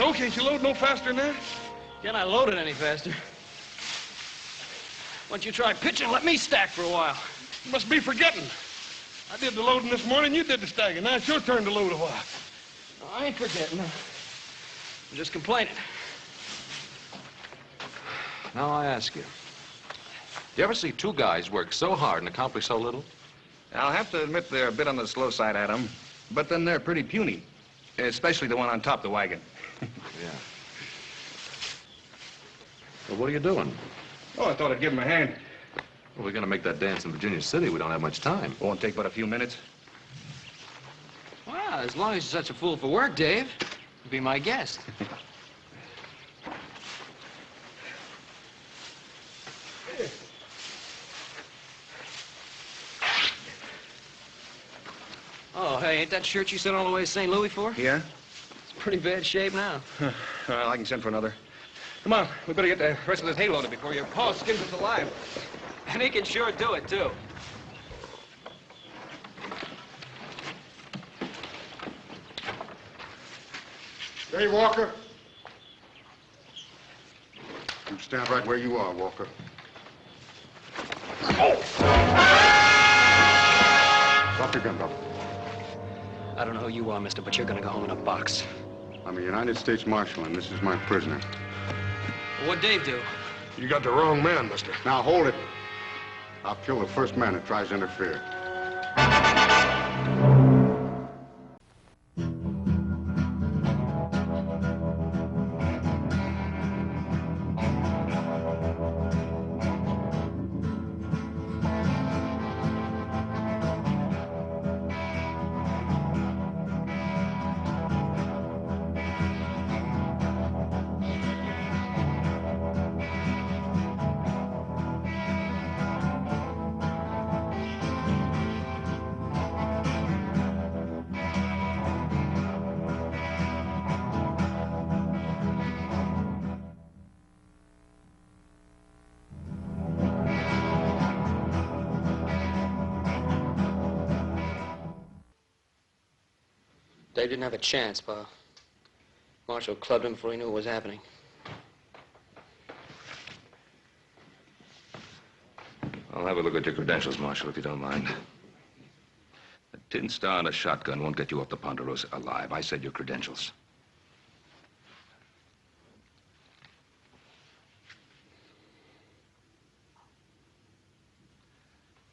go. Can't you load no faster than that? Can I load it any faster? Why don't you try pitching and let me stack for a while? You must be forgetting. I did the loading this morning, you did the stacking. Now it's your turn to load a while. No, I ain't forgetting. I'm just complaining. Now I ask you, do you ever see two guys work so hard and accomplish so little? I'll have to admit they're a bit on the slow side, Adam. But then they're pretty puny. Especially the one on top of the wagon. Yeah. Well, what are you doing? Oh, I thought I'd give him a hand. Well, we're going to make that dance in Virginia City. We don't have much time. Won't take but a few minutes. Well, as long as you're such a fool for work, Dave, be my guest. Oh, hey, ain't that shirt you sent all the way to St. Louis for? Yeah? It's pretty bad shape now. Well, I can send for another. Come on, we better get the rest of this hay loaded before your paw skins us alive. And he can sure do it, too. Hey, Walker. You stand right where you are, Walker. Oh! Drop your gun, brother. I don't know who you are, mister, but you're gonna go home in a box. I'm a United States Marshal, and this is my prisoner. What'd Dave do? You got the wrong man, mister. Now, hold it. I'll kill the first man that tries to interfere. Dave didn't have a chance, Pa. Marshal clubbed him before he knew what was happening. I'll have a look at your credentials, Marshal, if you don't mind. A tin star and a shotgun won't get you off the Ponderosa alive. I said your credentials.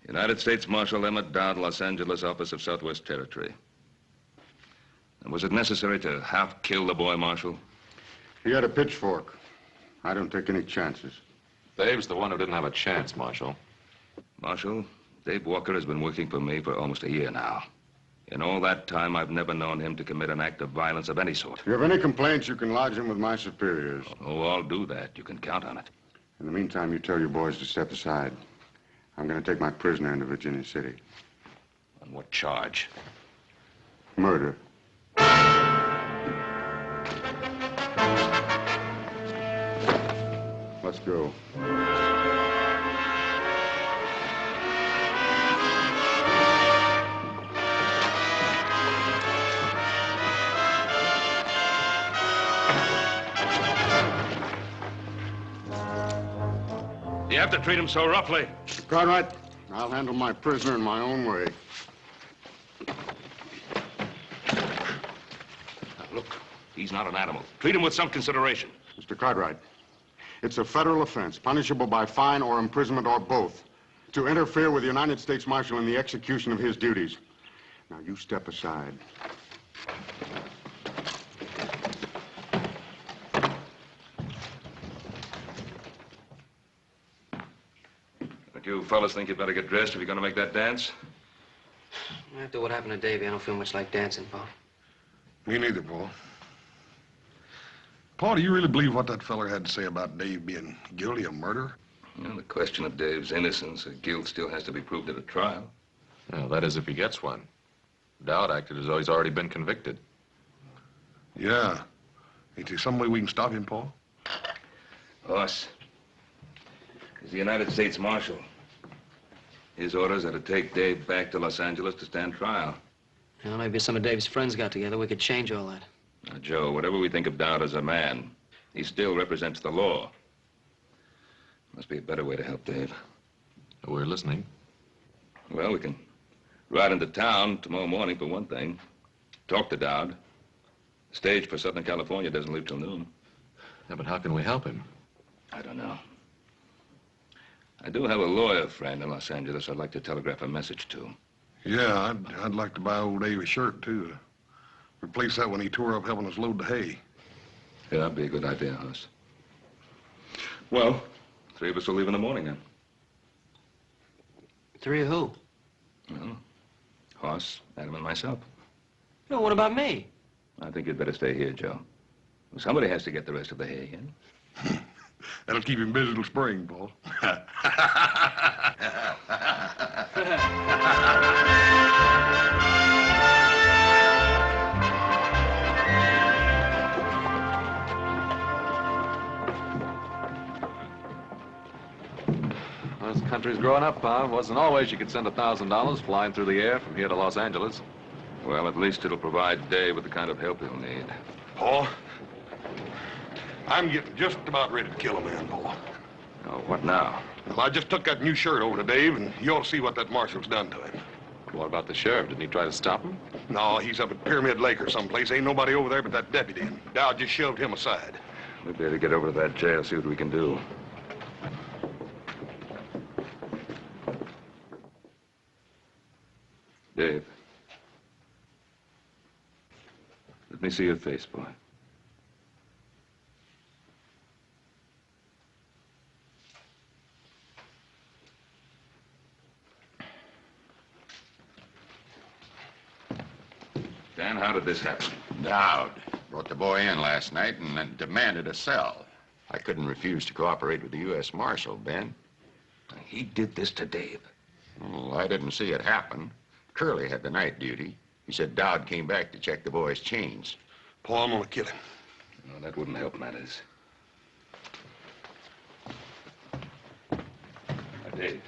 United States Marshal Emmett Dowd, Los Angeles, Office of Southwest Territory. And was it necessary to half-kill the boy, Marshal? He had a pitchfork. I don't take any chances. Dave's the one who didn't have a chance, Marshal. Marshal, Dave Walker has been working for me for almost a year now. In all that time, I've never known him to commit an act of violence of any sort. If you have any complaints, you can lodge them with my superiors. Oh, I'll do that. You can count on it. In the meantime, you tell your boys to step aside. I'm going to take my prisoner into Virginia City. On what charge? Murder. Let's go. You have to treat him so roughly. Cartwright, I'll handle my prisoner in my own way. Now, look, he's not an animal. Treat him with some consideration. Mr. Cartwright, it's a federal offense, punishable by fine or imprisonment or both, to interfere with the United States Marshal in the execution of his duties. Now, you step aside. Don't you fellas think you'd better get dressed if you're going to make that dance? After what happened to Davey, I don't feel much like dancing, Pa. Me neither, Paul. Paul, do you really believe what that feller had to say about Dave being guilty of murder? You know, the question of Dave's innocence or guilt still has to be proved at a trial. Well, that is if he gets one. Dowd acted as though he's already been convicted. Yeah. Ain't there some way we can stop him, Paul? Us. He's the United States Marshal. His orders are to take Dave back to Los Angeles to stand trial. Well, maybe some of Dave's friends got together. We could change all that. Now, Joe, whatever we think of Dowd as a man, he still represents the law. Must be a better way to help Dave. We're listening. Well, we can ride into town tomorrow morning, for one thing. Talk to Dowd. The stage for Southern California doesn't leave till noon. Yeah, but how can we help him? I don't know. I do have a lawyer friend in Los Angeles I'd like to telegraph a message to. Yeah, I'd like to buy old Dave a shirt, too. Replace that one he tore up helping us load the hay. Yeah, that'd be a good idea, Hoss. Well, 3 of us will leave in the morning, then. 3 of who? Well, Hoss, Adam, and myself. No, what about me? I think you'd better stay here, Joe. Somebody has to get the rest of the hay in. That'll keep him busy till spring, Paul. Well, this country's growing up, Pa. It wasn't always you could send $1,000 flying through the air from here to Los Angeles. Well, at least it'll provide Dave with the kind of help he'll need. Paul, I'm getting just about ready to kill a man, Paul. Oh, what now? Well, I just took that new shirt over to Dave, and you ought to see what that marshal's done to him. What about the sheriff? Didn't he try to stop him? No, he's up at Pyramid Lake or someplace. Ain't nobody over there but that deputy, and Dowd just shoved him aside. We better get over to that jail, see what we can do. Dave. Let me see your face, boy. Dan, how did this happen? Dowd brought the boy in last night and then demanded a cell. I couldn't refuse to cooperate with the U.S. Marshal, Ben. He did this to Dave. Well, I didn't see it happen. Curly had the night duty. He said Dowd came back to check the boy's chains. Paul, I'm gonna kill him. No, that wouldn't help matters. Now, Dave,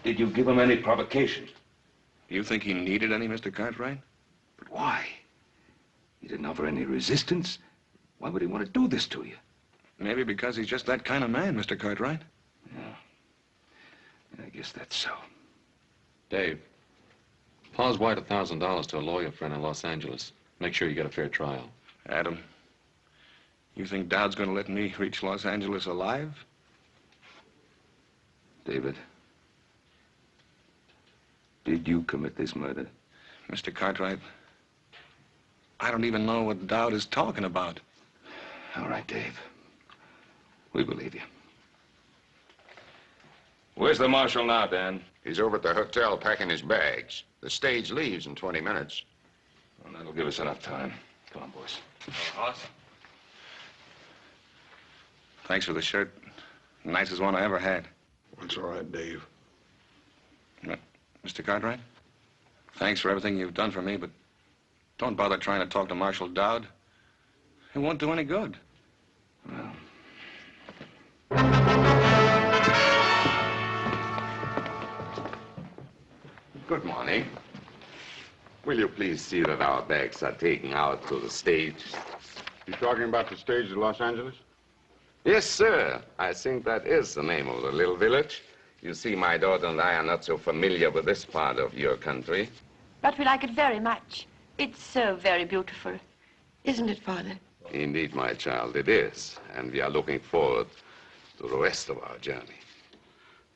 did you give him any provocation? Do you think he needed any, Mr. Cartwright? But why? He didn't offer any resistance. Why would he want to do this to you? Maybe because he's just that kind of man, Mr. Cartwright. Yeah, I guess that's so. Dave, Pa's wired $1,000 to a lawyer friend in Los Angeles. Make sure you get a fair trial. Adam, you think Dowd's gonna let me reach Los Angeles alive? David, did you commit this murder? Mr. Cartwright, I don't even know what Dowd is talking about. All right, Dave. We believe you. Where's the marshal now, Dan? He's over at the hotel packing his bags. The stage leaves in 20 minutes. Well, that'll give us enough time. Come on, boys. Hoss? Thanks for the shirt. Nicest one I ever had. That's all right, Dave. Mr. Cartwright, thanks for everything you've done for me, but don't bother trying to talk to Marshal Dowd. It won't do any good. Well. Good morning. Will you please see that our bags are taken out to the stage? You talking about the stage at Los Angeles? Yes, sir. I think that is the name of the little village. You see, my daughter and I are not so familiar with this part of your country. But we like it very much. It's so very beautiful. Isn't it, Father? Indeed, my child, it is. And we are looking forward to the rest of our journey.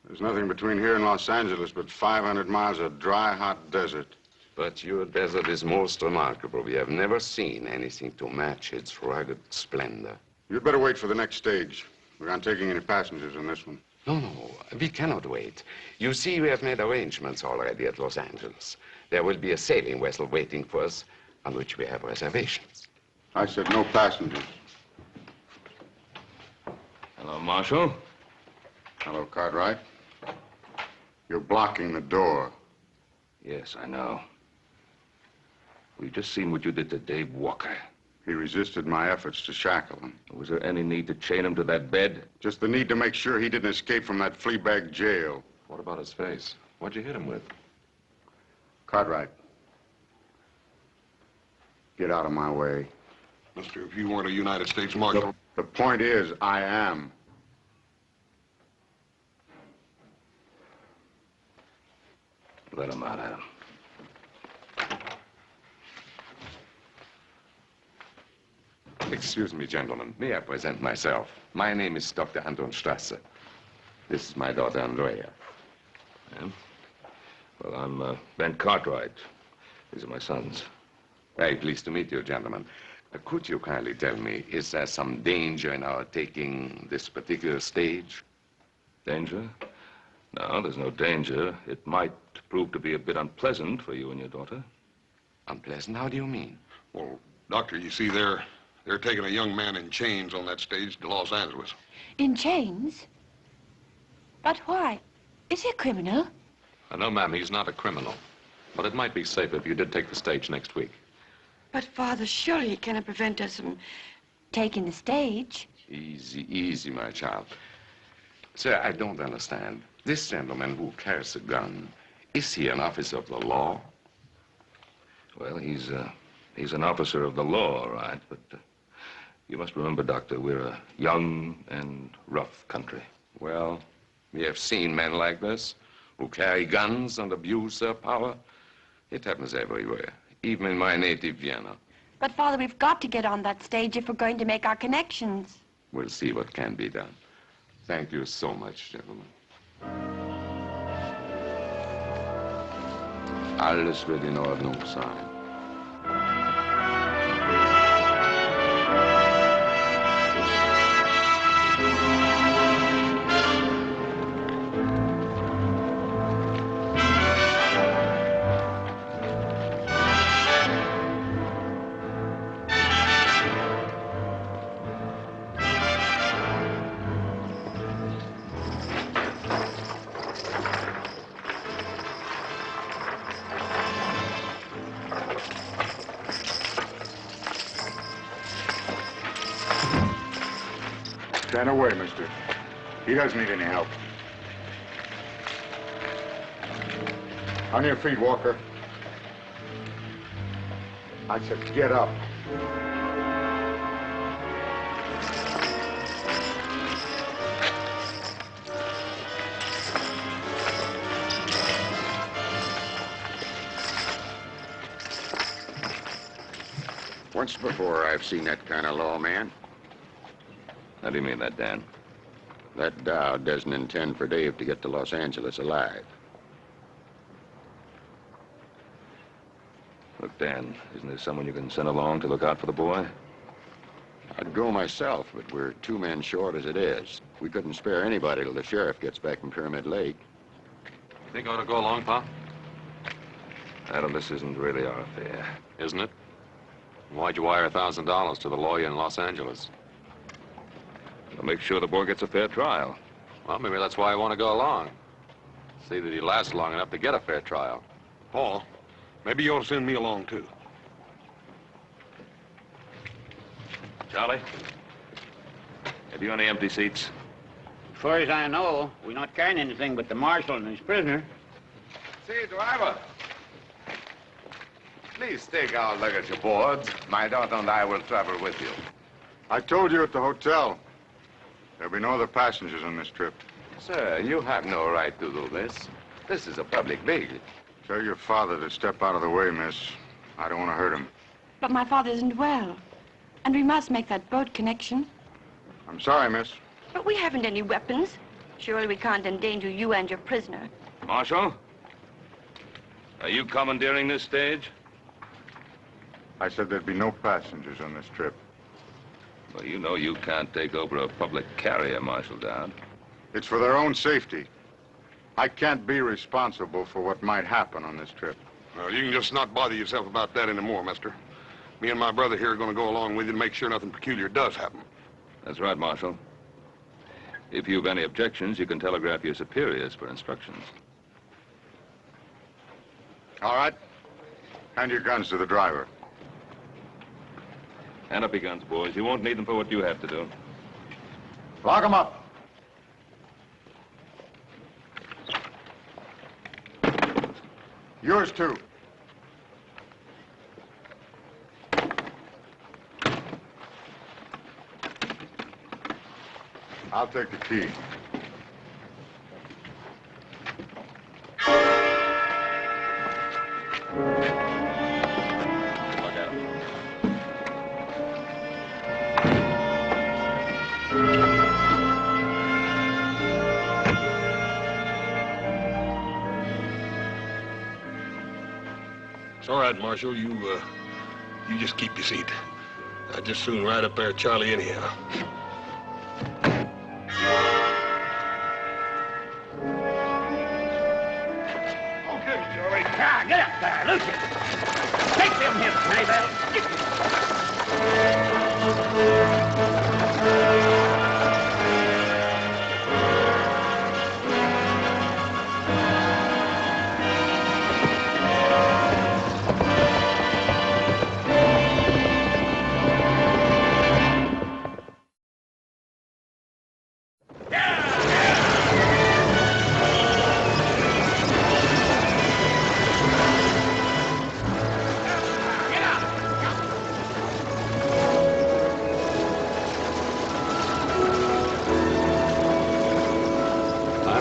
There's nothing between here and Los Angeles but 500 miles of dry, hot desert. But your desert is most remarkable. We have never seen anything to match its rugged splendor. You'd better wait for the next stage. We aren't taking any passengers on this one. No, we cannot wait. You see, we have made arrangements already at Los Angeles. There will be a sailing vessel waiting for us on which we have reservations. I said no passengers. Hello, Marshal. Hello, Cartwright. You're blocking the door. Yes, I know. We've just seen what you did to Dave Walker. He resisted my efforts to shackle him. Was there any need to chain him to that bed? Just the need to make sure he didn't escape from that fleabag jail. What about his face? What'd you hit him with? Cartwright, Get out of my way. Mister, if you weren't a United States Marshal... The point is, I am. Let him out, Adam. Excuse me, gentlemen. May I present myself? My name is Dr. Anton Strasser. This is my daughter, Andrea. Yeah? Well, I'm Ben Cartwright. These are my sons. Very pleased to meet you, gentlemen. Could you kindly tell me, is there some danger in our taking this particular stage? Danger? No, there's no danger. It might prove to be a bit unpleasant for you and your daughter. Unpleasant? How do you mean? Well, Doctor, you see, they're taking a young man in chains on that stage to Los Angeles. In chains? But why? Is he a criminal? No, ma'am, he's not a criminal. But it might be safer if you did take the stage next week. But, Father, surely he cannot prevent us from taking the stage. Easy, easy, my child. Sir, I don't understand. This gentleman who carries a gun, is he an officer of the law? Well, he's an officer of the law, all right, but you must remember, Doctor, we're a young and rough country. Well, we have seen men like this who carry guns and abuse their power. It happens everywhere, even in my native Vienna. But, Father, we've got to get on that stage if we're going to make our connections. We'll see what can be done. Thank you so much, gentlemen. Alles wird in Ordnung sein. Stand away, mister. He doesn't need any help. On your feet, Walker. I said get up. Once before, I've seen that kind of law, man. How do you mean that, Dan? That Dowd doesn't intend for Dave to get to Los Angeles alive. Look, Dan, isn't there someone you can send along to look out for the boy? I'd go myself, but we're 2 men short as it is. We couldn't spare anybody till the sheriff gets back from Pyramid Lake. You think I ought to go along, Pa? Adam, this isn't really our affair. Isn't it? Why'd you wire $1,000 to the lawyer in Los Angeles? We'll make sure the boy gets a fair trial. Well, maybe that's why I want to go along. See that he lasts long enough to get a fair trial. Paul, maybe you ought to send me along, too. Charlie? Have you any empty seats? As far as I know, we're not carrying anything but the marshal and his prisoner. Say, driver. Please take our luggage aboard. My daughter and I will travel with you. I told you at the hotel. There'll be no other passengers on this trip. Sir, you have no right to do this. This is a public vehicle. Tell your father to step out of the way, miss. I don't want to hurt him. But my father isn't well. And we must make that boat connection. I'm sorry, miss. But we haven't any weapons. Surely we can't endanger you and your prisoner. Marshal? Are you commandeering this stage? I said there'd be no passengers on this trip. Well, you know you can't take over a public carrier, Marshal Dowd. It's for their own safety. I can't be responsible for what might happen on this trip. Well, you can just not bother yourself about that anymore, mister. Me and my brother here are going to go along with you to make sure nothing peculiar does happen. That's right, Marshal. If you've any objections, you can telegraph your superiors for instructions. All right. Hand your guns to the driver. Hand up your guns, boys. You won't need them for what you have to do. Lock them up. Yours, too. I'll take the key. It's all right, Marshal. You just keep your seat. I'd just soon ride up there with Charlie anyhow. Okay, Charlie. Ah, get up there, Lucian. Take them hips, Nyby.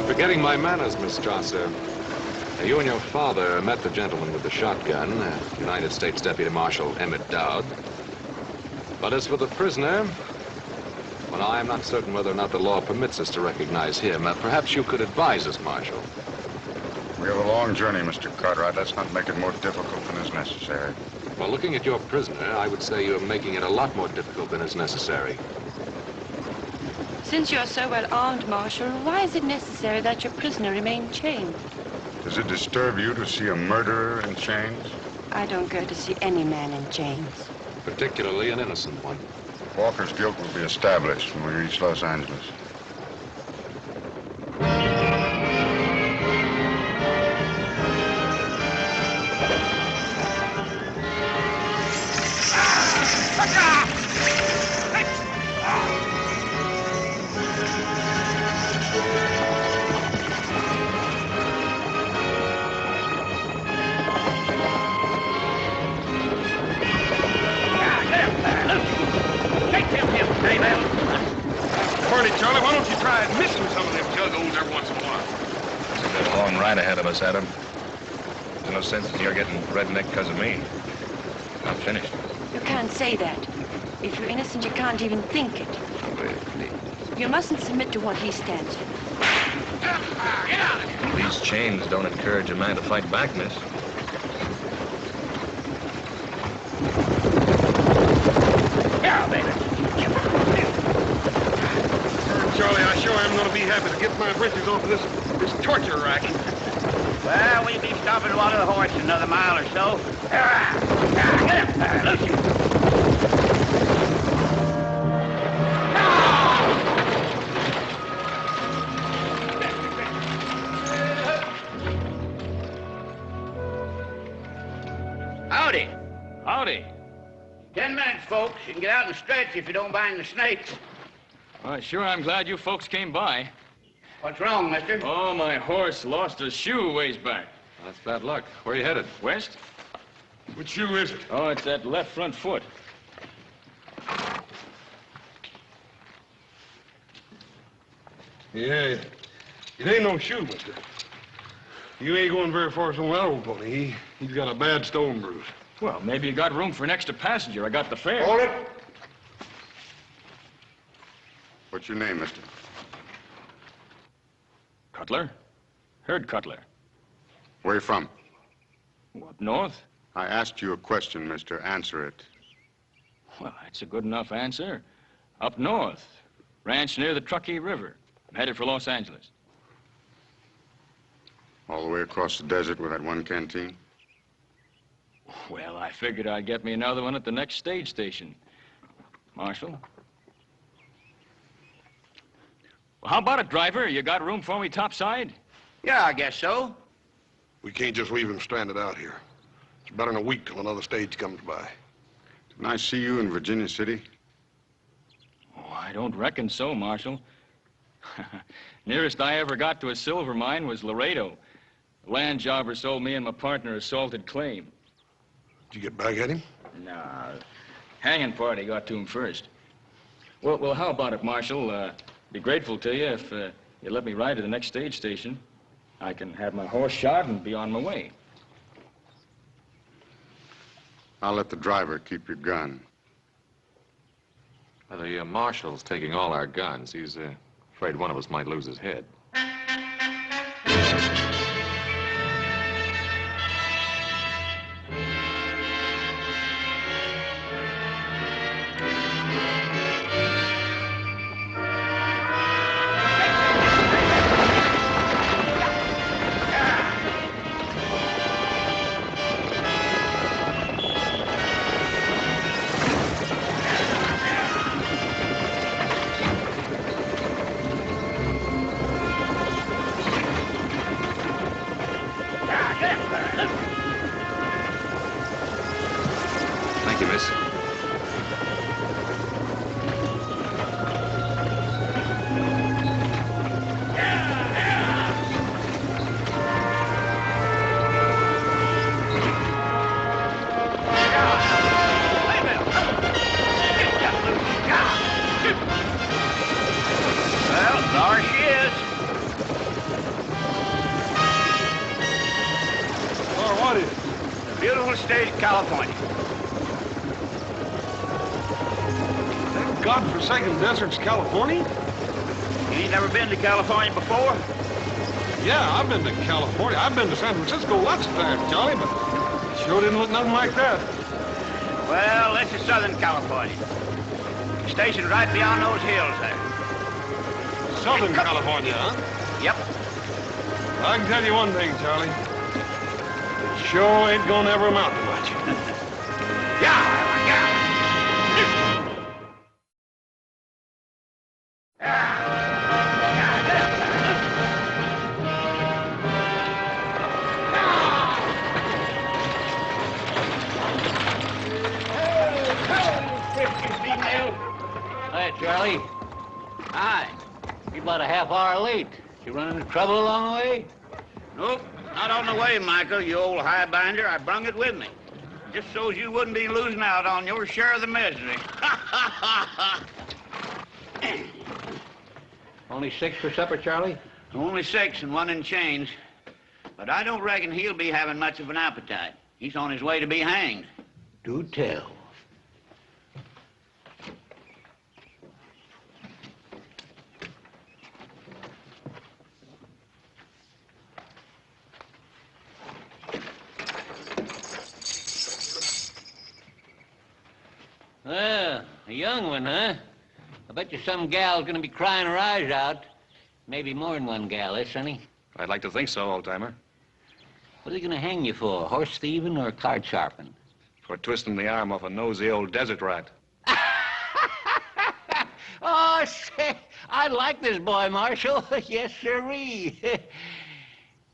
Forgetting my manners, Miss Strasser. You and your father met the gentleman with the shotgun, United States Deputy Marshal Emmett Dowd. But as for the prisoner, well, I am not certain whether or not the law permits us to recognize him. Perhaps you could advise us, Marshal. We have a long journey, Mr. Cartwright. Let's not make it more difficult than is necessary. Well, looking at your prisoner, I would say you're making it a lot more difficult than is necessary. Since you're so well armed, Marshal, why is it necessary that your prisoner remain chained? Does it disturb you to see a murderer in chains? I don't go to see any man in chains. Particularly an innocent one. Walker's guilt will be established when we reach Los Angeles. Charlie, why don't you try missing some of them juggos every once in a while? There's a long ride ahead of us, Adam. There's no sense in your getting redneck because of me. I'm finished. You can't say that. If you're innocent, you can't even think it. You mustn't submit to what he stands for. These chains don't encourage a man to fight back, miss. Yeah, baby. Charlie, I sure am going to be happy to get my britches off of this torture rack. Well, we'll be stopping to water the horse in another mile or so. Get up there, Lucian. Howdy. Howdy. 10 minutes, folks. You can get out and stretch if you don't mind the snakes. Well, sure, I'm glad you folks came by. What's wrong, mister? Oh, my horse lost a shoe ways back. That's bad luck. Where are you headed? West? Which shoe is it? Oh, it's that left front foot. Yeah, it ain't no shoe, mister. You ain't going very far from that old pony. He's got a bad stone bruise. Well, maybe you got room for an extra passenger. I got the fare. Hold it. What's your name, mister? Cutler? Herd Cutler. Where are you from? Up north? I asked you a question, mister. Answer it. Well, that's a good enough answer. Up north. Ranch near the Truckee River. I'm headed for Los Angeles. All the way across the desert with that one canteen? Well, I figured I'd get me another one at the next stage station. Marshal? Well, how about it, driver? You got room for me topside? Yeah, I guess so. We can't just leave him stranded out here. It's better than a week till another stage comes by. Didn't I see you in Virginia City? Oh, I don't reckon so, Marshal. Nearest I ever got to a silver mine was Laredo. The land jobber sold me and my partner a salted claim. Did you get back at him? No, hanging party got to him first. Well, how about it, Marshal? Be grateful to you if you let me ride to the next stage station. I can have my horse shod and be on my way. I'll let the driver keep your gun. The marshal's taking all our guns. He's afraid one of us might lose his head. Thank you, miss. Well, there she is. Well, what is it? The beautiful state of California. That godforsaken desert's California? You ain't never been to California before? Yeah, I've been to California. I've been to San Francisco lots of times, Charlie, but it sure didn't look nothing like that. Well, this is Southern California. The station's right beyond those hills there. Southern California, huh? Yep. I can tell you one thing, Charlie. It sure ain't gonna ever amount to much. Hi, Charlie. Hi. You're about a half hour late. You run into trouble along the way? Nope, not on the way, Michael, you old highbinder. I brung it with me. Just so's you wouldn't be losing out on your share of the misery. Only 6 for supper, Charlie? Only 6 and 1 in chains. But I don't reckon he'll be having much of an appetite. He's on his way to be hanged. Do tell. Well, a young one, huh? I bet you some gal's gonna be crying her eyes out. Maybe more than one gal, eh, Sonny? I'd like to think so, old-timer. What are they gonna hang you for? Horse thieving or card sharping? For twisting the arm off a nosy old desert rat. Oh, say, I like this boy, Marshal. Yes, sirree.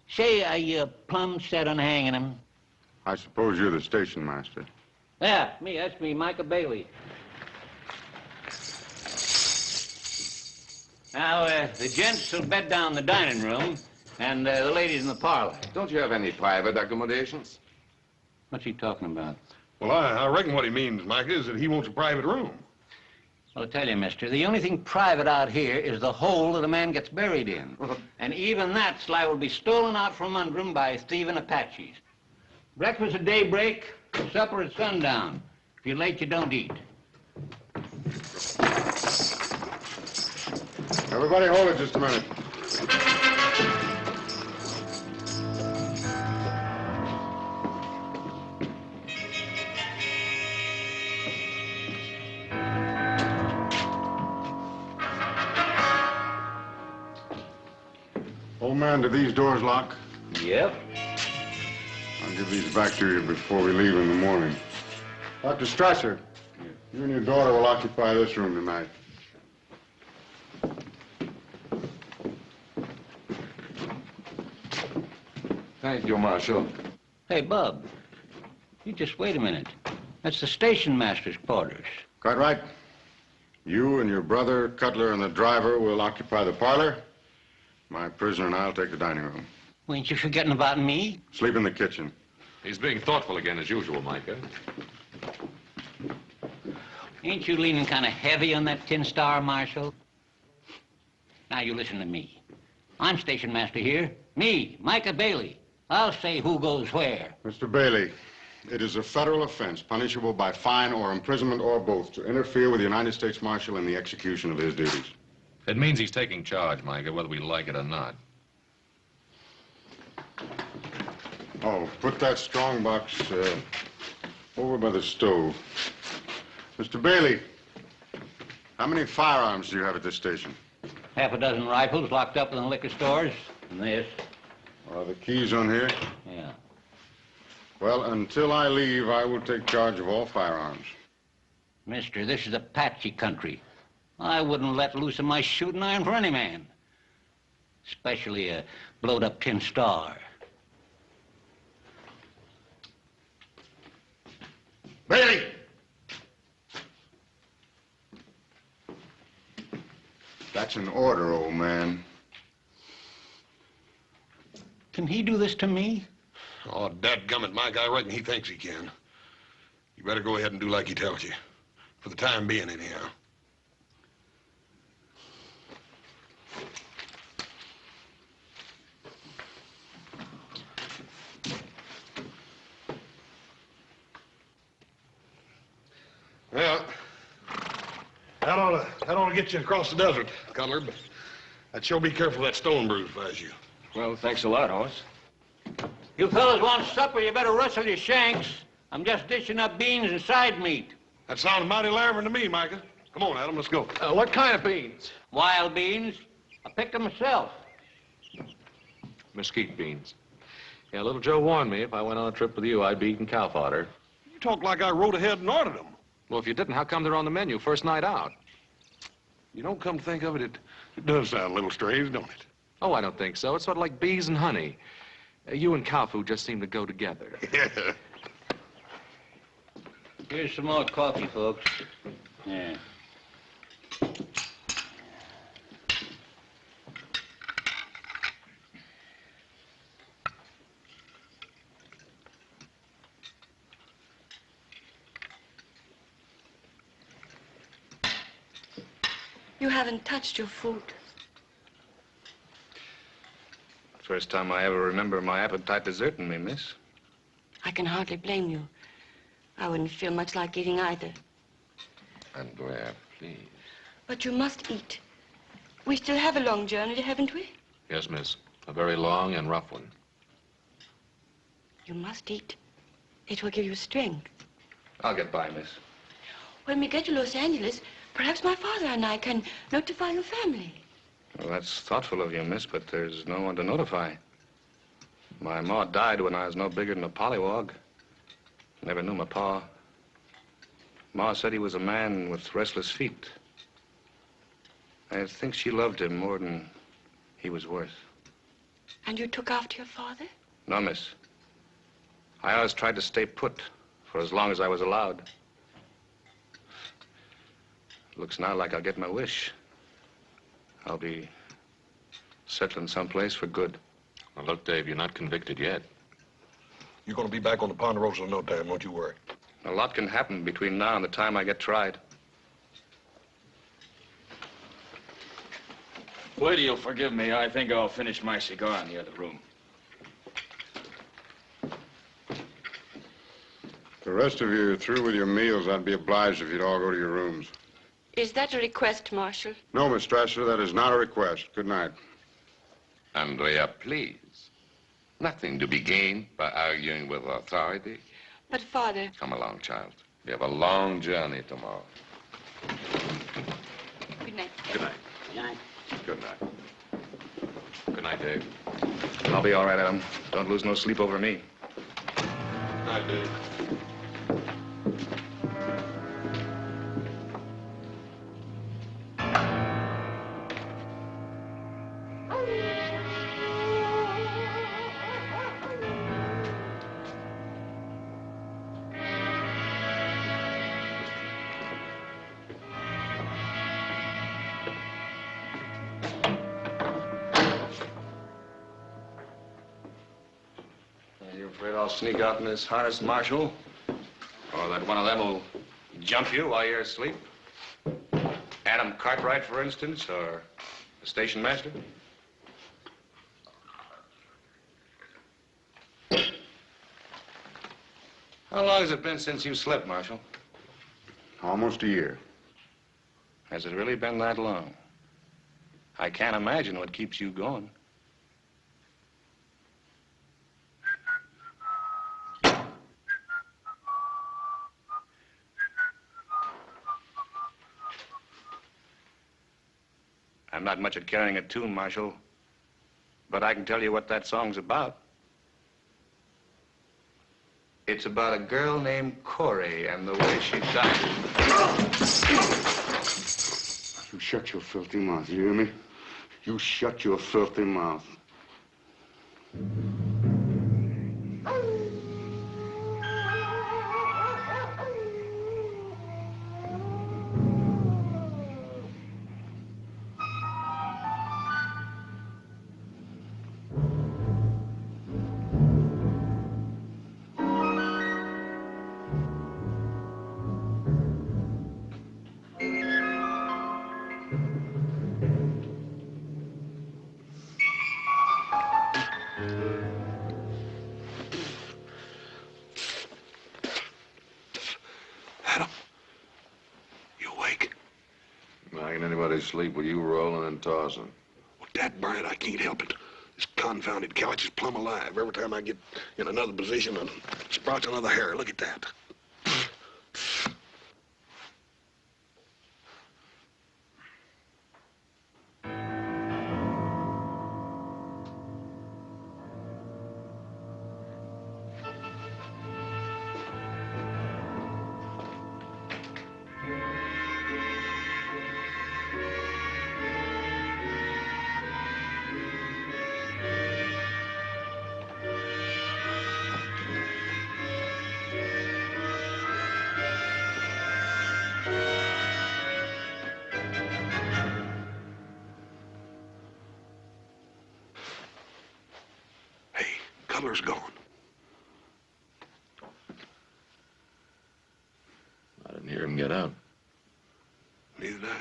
Say, are you plumb set on hanging him? I suppose you're the station master. Yeah, me. That's me, Micah Bailey. Now, the gents will bed down in the dining room, and the ladies in the parlor. Don't you have any private accommodations? What's he talking about? Well, I reckon what he means, Mike, is that he wants a private room. Well, I'll tell you, mister, the only thing private out here is the hole that a man gets buried in. And even that's liable to be stolen out from under him by thieving Apaches. Breakfast at daybreak, supper at sundown. If you're late, you don't eat. Everybody hold it just a minute. Old man, do these doors lock? Yep. I'll give these back to you before we leave in the morning. Dr. Strasser, you and your daughter will occupy this room tonight. Thank you, Marshal. Hey, Bub, you just wait a minute. That's the station master's quarters. Cartwright, you and your brother, Cutler, and the driver will occupy the parlor. My prisoner and I'll take the dining room. Well, ain't you forgetting about me? Sleep in the kitchen. He's being thoughtful again, as usual, Micah. Ain't you leaning kind of heavy on that tin star, Marshal? Now, you listen to me. I'm station master here. Me, Micah Bailey. I'll say who goes where. Mr. Bailey, it is a federal offense punishable by fine or imprisonment or both to interfere with the United States Marshal in the execution of his duties. It means he's taking charge, Micah, whether we like it or not. Oh, put that strong box over by the stove. Mr. Bailey, how many firearms do you have at this station? Half a dozen rifles locked up in the liquor stores. And this. Are the keys on here? Yeah. Well, until I leave, I will take charge of all firearms. Mister, this is Apache country. I wouldn't let loose of my shooting iron for any man. Especially a blowed-up tin star. Bailey! That's an order, old man. Can he do this to me? Oh, dadgummit, Mike, I reckon he thinks he can. You better go ahead and do like he tells you. For the time being, anyhow. Well, that ought to get you across the desert, Cutler, but I'd sure be careful of that stone bruise if I was you. Well, thanks a lot, Hoss. You fellas want supper, you better rustle your shanks. I'm just dishing up beans and side meat. That sounds mighty larvin to me, Micah. Come on, Adam, let's go. What kind of beans? Wild beans. I picked them myself. Mesquite beans. Yeah, little Joe warned me if I went on a trip with you, I'd be eating cow fodder. You talk like I rode ahead and ordered them. Well, if you didn't, how come they're on the menu first night out? You don't come to think of it, it does sound a little strange, don't it? Oh, I don't think so. It's sort of like bees and honey. You and cow food just seem to go together. Yeah. Here's some more coffee, folks. Yeah. You haven't touched your food. First time I ever remember my appetite deserting me, miss. I can hardly blame you. I wouldn't feel much like eating either. Andrea, please. But you must eat. We still have a long journey, haven't we? Yes, miss. A very long and rough one. You must eat. It will give you strength. I'll get by, miss. When we get to Los Angeles, perhaps my father and I can notify your family. Well, that's thoughtful of you, miss, but there's no one to notify. My ma died when I was no bigger than a pollywog. Never knew my pa. Ma said he was a man with restless feet. I think she loved him more than he was worth. And you took after your father? No, miss. I always tried to stay put for as long as I was allowed. Looks now like I'll get my wish. I'll be settling someplace for good. Well, look, Dave, you're not convicted yet. You're going to be back on the Ponderosa in no time, don't you worry. A lot can happen between now and the time I get tried. Lady, you'll forgive me. I think I'll finish my cigar in the other room. If the rest of you are through with your meals, I'd be obliged if you'd all go to your rooms. Is that a request, Marshal? No, Miss Strasser, that is not a request. Good night. Andrea, please. Nothing to be gained by arguing with authority. But, Father... Come along, child. We have a long journey tomorrow. Good night. Good night. Good night. Good night. Good night, Dave. I'll be all right, Adam. Don't lose no sleep over me. Good night, Dave. Afraid I'll sneak out in this harness, Marshal? Or that one of them will jump you while you're asleep? Adam Cartwright, for instance, or The station master? How long has it been since you slept, Marshal? Almost a year. Has it really been that long? I can't imagine what keeps you going. I'm not much at carrying a tune, Marshal, but I can tell you what that song's about. It's about a girl named Corey and the way she died. You shut your filthy mouth, you hear me? You shut your filthy mouth. Sleep with you rolling and tossing. Well, dad burn it, I can't help it. This confounded couch is plumb alive. Every time I get in another position, it sprouts another hair. Look at that. Cutler's gone. I didn't hear him get out. Neither did I.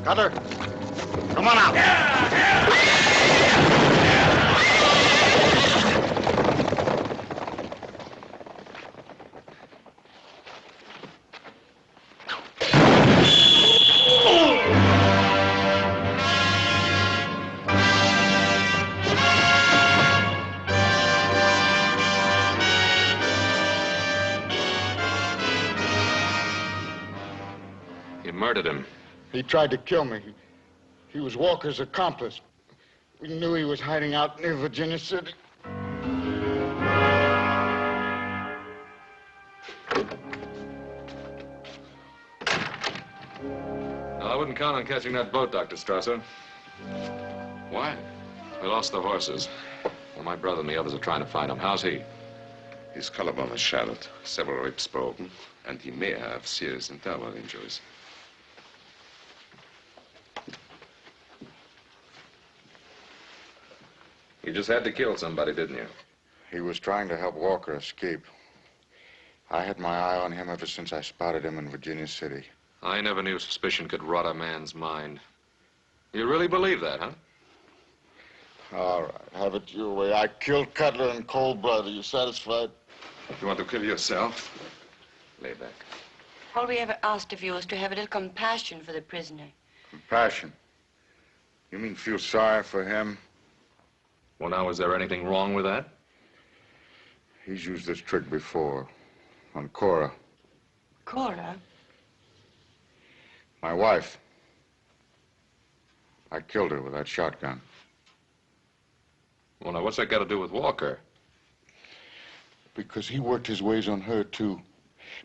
Cutler, come on out. You murdered him. He tried to kill me. He was Walker's accomplice. We knew he was hiding out near Virginia City. No, I wouldn't count on catching that boat, Dr. Strasser. Why? We lost the horses. Well, my brother and the others are trying to find him. How's he? His collarbone is shattered, several ribs broken, and he may have serious internal injuries. You just had to kill somebody, didn't you? He was trying to help Walker escape. I had my eye on him ever since I spotted him in Virginia City. I never knew suspicion could rot a man's mind. You really believe that, huh? All right, have it your way. I killed Cutler in cold blood. Are you satisfied? You want to kill yourself? Lay back. All we ever asked of you was to have a little compassion for the prisoner. Compassion? You mean feel sorry for him? Well, now, is there anything wrong with that? He's used this trick before. On Cora. Cora? My wife. I killed her with that shotgun. Well, now, what's that got to do with Walker? Because he worked his ways on her, too.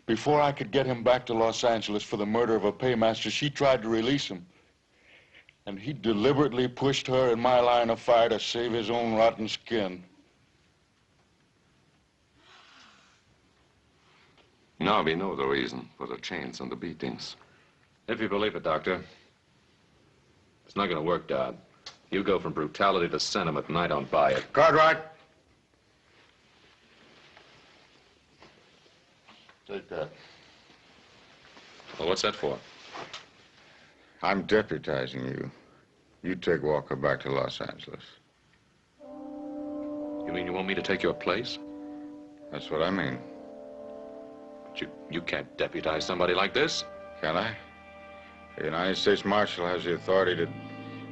Before I could get him back to Los Angeles for the murder of a paymaster, she tried to release him. And he deliberately pushed her in my line of fire to save his own rotten skin. Now we know the reason for the chains and the beatings. If you believe it, Doctor. It's not going to work, Dad. You go from brutality to sentiment, and I don't buy it. Cartwright. Take that. Well, what's that for? I'm deputizing you. You take Walker back to Los Angeles. You mean you want me to take your place? That's what I mean. But you can't deputize somebody like this. Can I? The United States Marshal has the authority to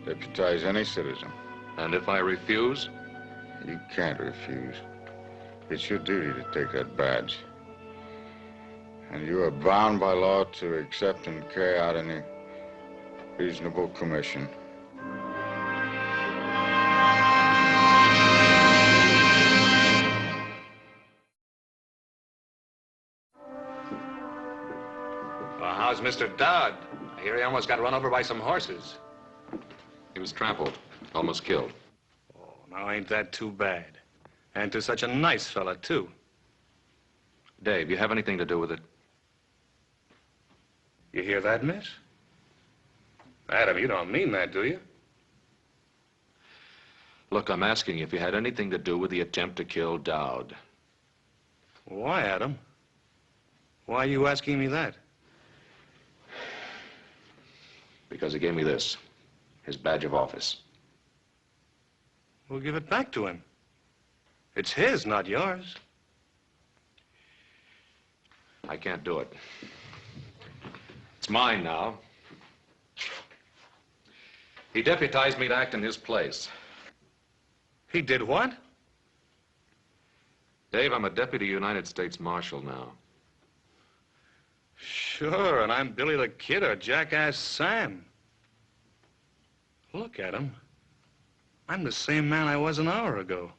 deputize any citizen. And if I refuse? You can't refuse. It's your duty to take that badge. And you are bound by law to accept and carry out any reasonable commission. Well, how's Mr. Dowd? I hear he almost got run over by some horses. He was trampled, almost killed. Oh, now ain't that too bad? And to such a nice fella, too. Dave, you have anything to do with it? You hear that, miss? Adam, you don't mean that, do you? Look, I'm asking you if you had anything to do with the attempt to kill Dowd. Why, Adam? Why are you asking me that? Because he gave me this, his badge of office. We'll give it back to him. It's his, not yours. I can't do it. It's mine now. He deputized me to act in his place. He did what? Dave, I'm a deputy United States Marshal now. Sure, and I'm Billy the Kid or Jackass Sam. Look at him. I'm the same man I was an hour ago.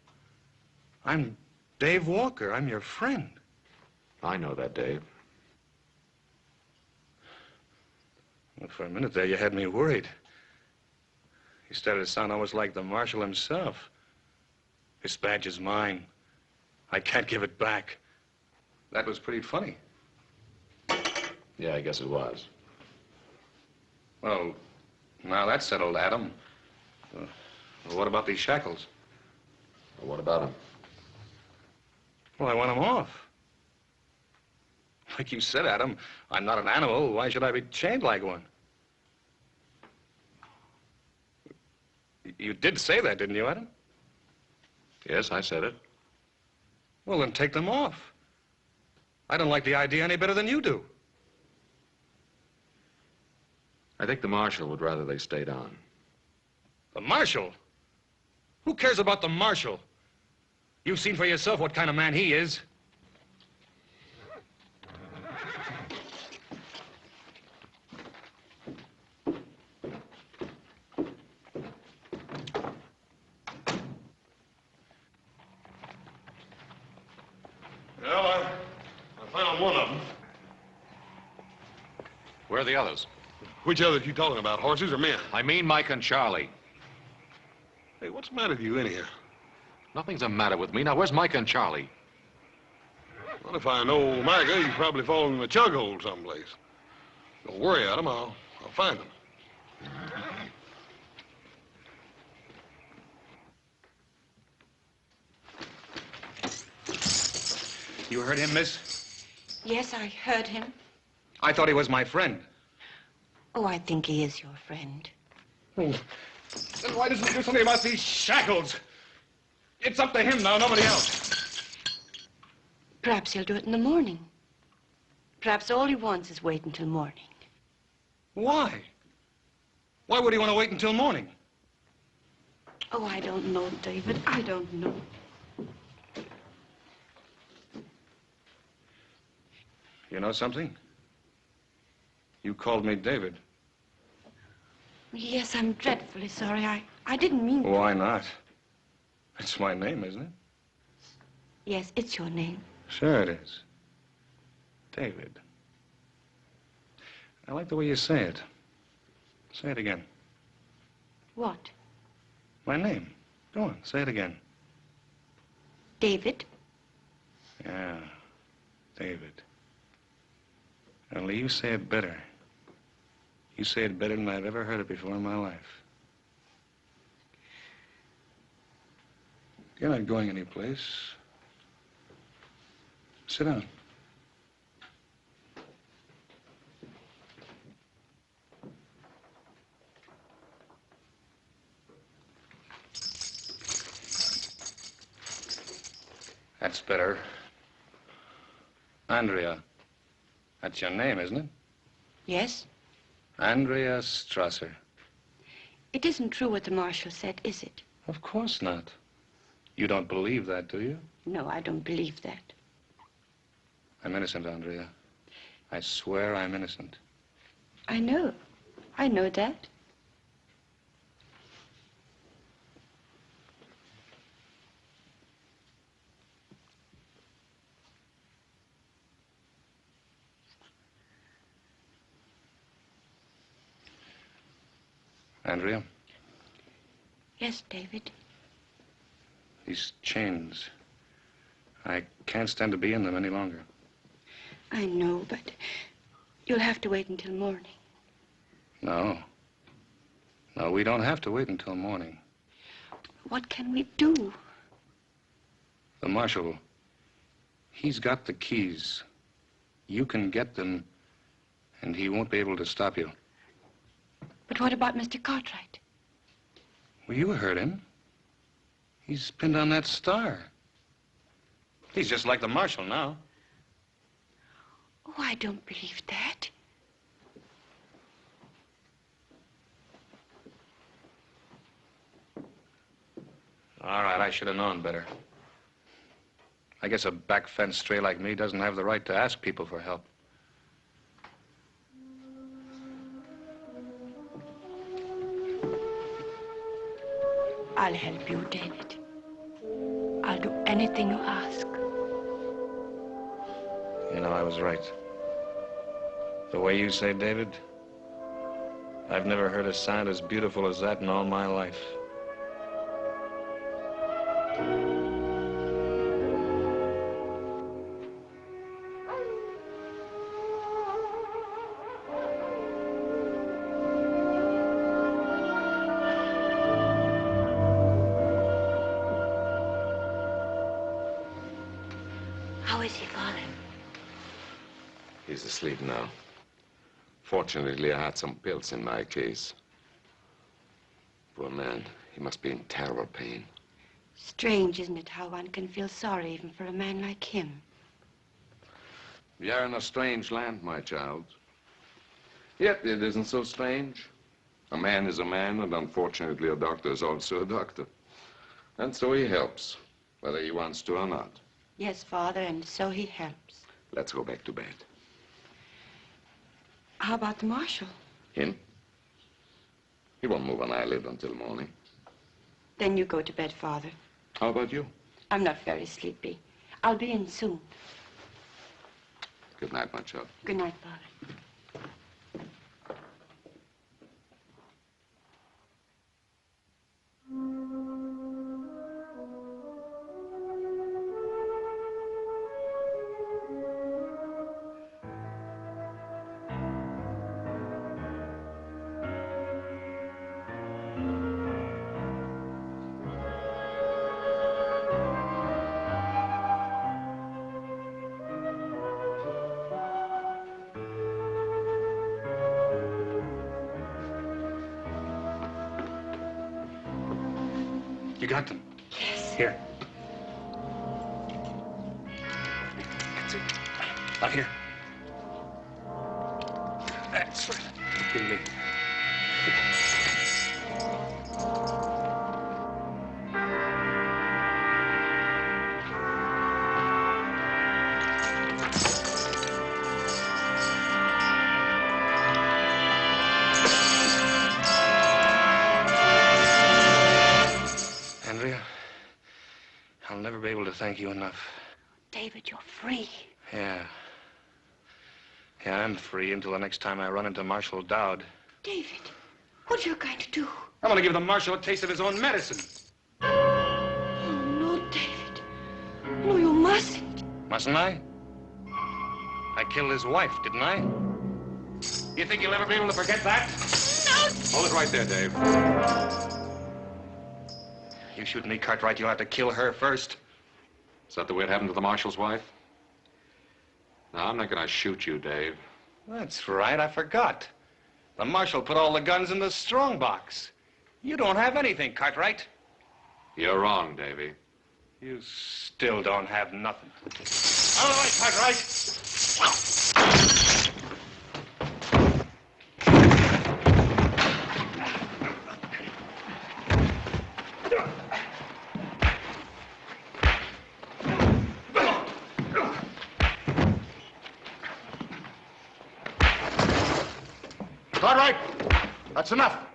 I'm Dave Walker. I'm your friend. I know that, Dave. Well, for a minute there, you had me worried. You started to sound almost like the Marshal himself. This badge is mine. I can't give it back. That was pretty funny. Yeah, I guess it was. Well, now that's settled, Adam. What about these shackles? Well, what about him? Well, I want them off. Like you said, Adam, I'm not an animal. Why should I be chained like one? You did say that, didn't you, Adam? Yes, I said it. Well, then take them off. I don't like the idea any better than you do. I think the Marshal would rather they stayed on. The Marshal? Who cares about the Marshal? You've seen for yourself what kind of man he is. Well, I found one of them. Where are the others? Which others you talking about, horses or men? I mean Mike and Charlie. Hey, what's the matter with you anyhow? Nothing's the matter with me. Now, where's Mike and Charlie? Well, if I know Micah, he's probably fallen in a chug hole someplace. Don't worry, Adam. I'll find him. You heard him, miss? Yes, I heard him. I thought he was my friend. Oh, I think he is your friend. Then why doesn't he do something about these shackles? It's up to him now, nobody else. Perhaps he'll do it in the morning. Perhaps all he wants is wait until morning. Why? Why would he want to wait until morning? Oh, I don't know, David. I don't know. You know something? You called me David. Yes, I'm dreadfully sorry. I didn't mean to. Why not? It's my name, isn't it? Yes, it's your name. Sure it is. David. I like the way you say it. Say it again. What? My name. Go on, say it again. David? Yeah, David. Only you say it better. You say it better than I've ever heard it before in my life. You're not going anyplace. Sit down. That's better. Andrea. That's your name, isn't it? Yes? Andrea Strasser. It isn't true what the marshal said, is it? Of course not. You don't believe that, do you? No, I don't believe that. I'm innocent, Andrea. I swear I'm innocent. I know. I know that. Andrea, Yes, David. these chains, I can't stand to be in them any longer. I know, but you'll have to wait until morning. No. No, we don't have to wait until morning. What can we do? The marshal, he's got the keys. You can get them, and he won't be able to stop you. But what about Mr. Cartwright? Well, you heard him. He's pinned on that star. He's just like the marshal now. Oh, I don't believe that. All right, I should have known better. I guess a back fence stray like me doesn't have the right to ask people for help. I'll help you, David. I'll do anything you ask. You know, I was right. The way you say David, I've never heard a sound as beautiful as that in all my life. How is he, Father? He's asleep now. Fortunately, I had some pills in my case. Poor man, he must be in terrible pain. Strange, isn't it, how one can feel sorry even for a man like him? We are in a strange land, my child. Yet it isn't so strange. A man is a man, and unfortunately a doctor is also a doctor. And so he helps, whether he wants to or not. Yes, Father, and so he helps. Let's go back to bed. How about the marshal? Him? He won't move an eyelid until morning. Then you go to bed, Father. How about you? I'm not very sleepy. I'll be in soon. Good night, my child. Good night, Father. You got them? Yes. Here. That's it. Out here. That's right. Give me. Andrea, I'll never be able to thank you enough. David, you're free. Yeah. Yeah, I'm free until the next time I run into Marshal Dowd. David, what are you going to do? I'm going to give the Marshal a taste of his own medicine. Oh, no, David. No, you mustn't. Mustn't I? I killed his wife, didn't I? You think you'll ever be able to forget that? Hold it right there, Dave. You shoot me, Cartwright, you'll have to kill her first. Is that the way it happened to the Marshal's wife? No, I'm not gonna shoot you, Dave. That's right, I forgot. The Marshal put all the guns in the strong box. You don't have anything, Cartwright. You're wrong, Davy. You still don't have nothing. All right, Cartwright. Cartwright, that's enough.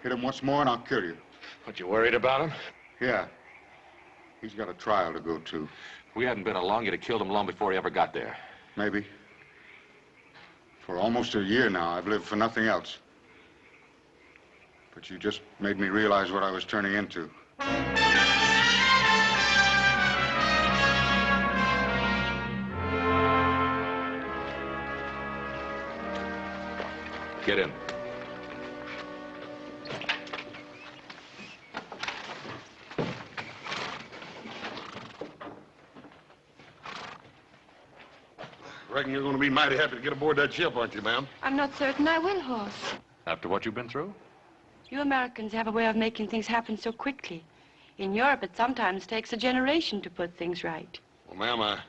Hit him once more and I'll kill you. What, you worried about him? Yeah. He's got a trial to go to. If we hadn't been along, you'd have killed him long before he ever got there. Maybe. For almost a year now, I've lived for nothing else. But you just made me realize what I was turning into. Get in. Reckon you're going to be mighty happy to get aboard that ship, aren't you, ma'am? I'm not certain I will, Hoss. After what you've been through? You Americans have a way of making things happen so quickly. In Europe, it sometimes takes a generation to put things right. Well, ma'am,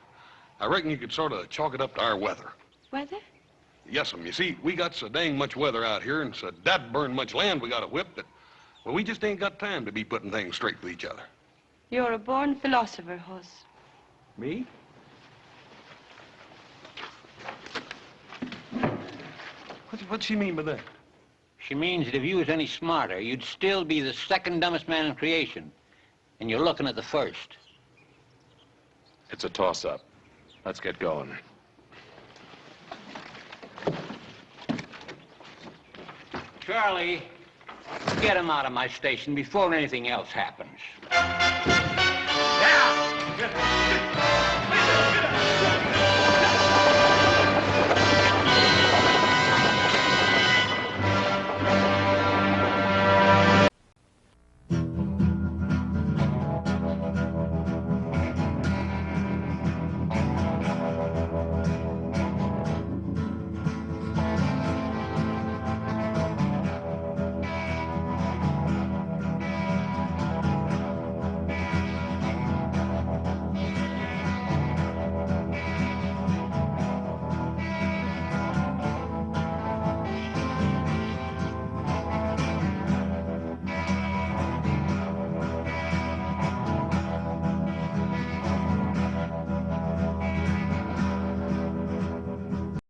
I reckon you could sort of chalk it up to our weather. Weather? Yes'm. You see, we got so dang much weather out here and so that burn much land we got to whip that, well, we just ain't got time to be putting things straight with each other. You're a born philosopher, Hoss. Me? What's she mean by that? She means that if you was any smarter, you'd still be the second dumbest man in creation. And you're looking at the first. It's a toss-up. Let's get going. Charlie, get him out of my station before anything else happens. Yeah!